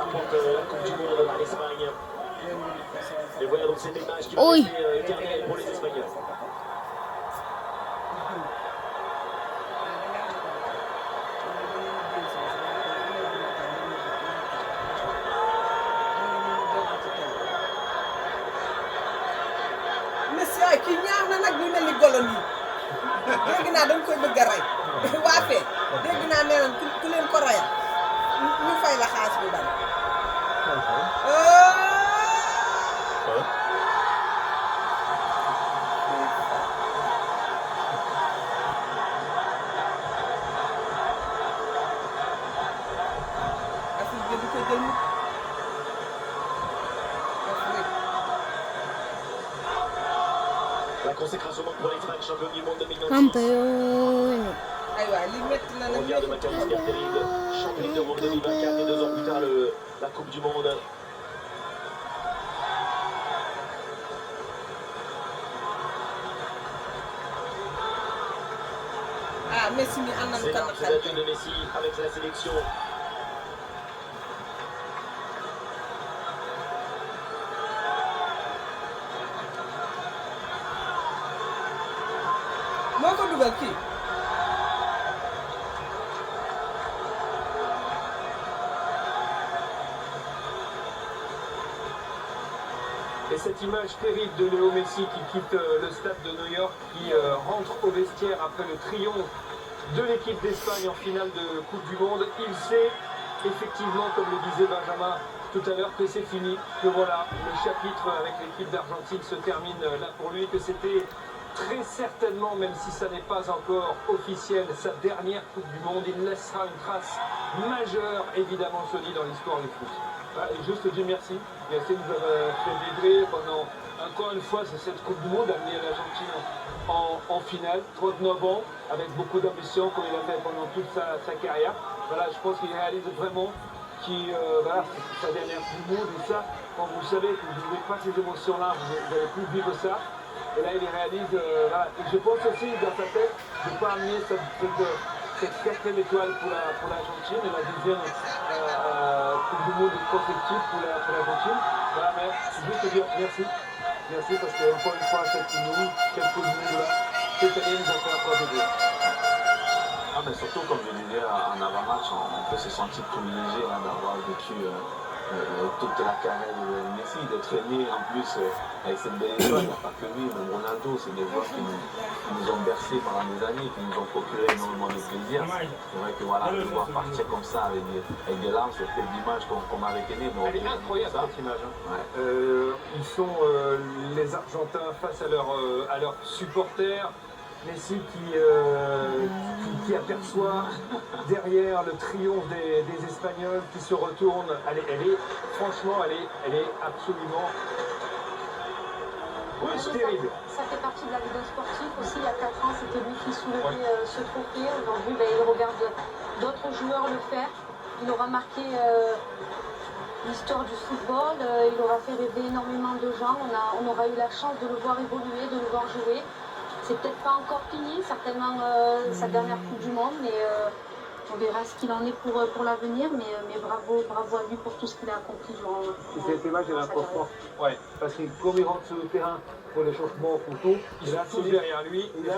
remporte la Coupe du Monde à l'Espagne. Et voilà donc cette image qui va rester éternelle pour les Espagnols. Messi ay kii ñaaw na nag ñu mel ni golo nii dégg naa dañ koy bëgg a rey waa fee dégg naa nee nañ ku leen ko reyal ñu fay la xaalis bu bari. Afrique bi du ko jël mukk. La consécration pour l'Espagne, champion du monde de 2026. Campeón. aywa li métti na nag Regarde Macalester terrible, champion du monde 2024 et 2 ans plus tard la Coupe du Monde. ah Messi mi ànd C'est na l'arche d'adieu de Messi avec la sélection. moo ko dugal kii. Et cette image terrible de Léo Messi qui quitte le stade de New York, qui rentre au vestiaire après le triomphe de l'équipe d'Espagne en finale de Coupe du Monde, il sait effectivement, comme le disait Benjamin tout à l'heure, que c'est fini, que voilà, le chapitre avec l'équipe d'Argentine se termine là pour lui, que c'était très certainement, même si ça n'est pas encore officiel, sa dernière Coupe du Monde. Il laissera une trace majeure, évidemment, je dis, dans l'histoire du foot. Et juste dire merci. Merci de nous avoir fait vibrer pendant, encore une fois, c'est cette Coupe du Monde amenée l'Argentine en finale, 39 ans, avec beaucoup d'ambition, comme il a fait pendant toute sa carrière. Voilà, je pense qu'il réalise vraiment voilà, c'est sa dernière Coupe du Monde. Et ça, quand vous savez que vous n'avez pas ces émotions-là, vous n'allez plus vivre ça. Et là, il réalise, voilà. Et je pense aussi, dans sa tête, de ne pas amener cette quatrième étoile pour l'Argentine et la deuxième Coupe du Monde consécutive pour l'Argentine. Voilà, mais juste dire merci. Merci parce que, encore une fois, cette Coupe du Monde-là, cette année, nous a fait encore des deux. Ah, mais surtout, comme je disais en avant-match, on peut se sentir privilégié d'avoir vécu toute la carrière de Messi, d'être né en plus avec cette belle étoile. Il n'y a pas que lui, même Ronaldo, c'est des joueurs qui nous ont bercés pendant des années, qui nous ont procuré énormément de plaisir. C'est vrai que voilà, de voir partir comme ça avec des larmes, c'est peut-être l'image qu'on m'a retenue. Elle est incroyable cette image. Hein. Ouais. Ils sont les Argentins face à leurs supporters. Messi qui aperçoit derrière le triomphe des Espagnols qui se retournent. Franchement, elle est absolument terrible. Ça fait partie de la vidéo sportive aussi. Il y a 4 ans, c'était lui qui soulevait ce trophée. Aujourd'hui, il regarde d'autres joueurs le faire. Il aura marqué l'histoire du football. Il aura fait rêver énormément de gens. On aura eu la chance de le voir évoluer, de le voir jouer. C'est peut-être pas encore fini, certainement sa dernière Coupe du Monde, mais on verra ce qu'il en est pour l'avenir. Mais bravo à lui pour tout ce qu'il a accompli durant Cette image, elle est importante. Ouais, parce que comme il rentre sur le terrain pour les changements au couteau, il a tous derrière lui.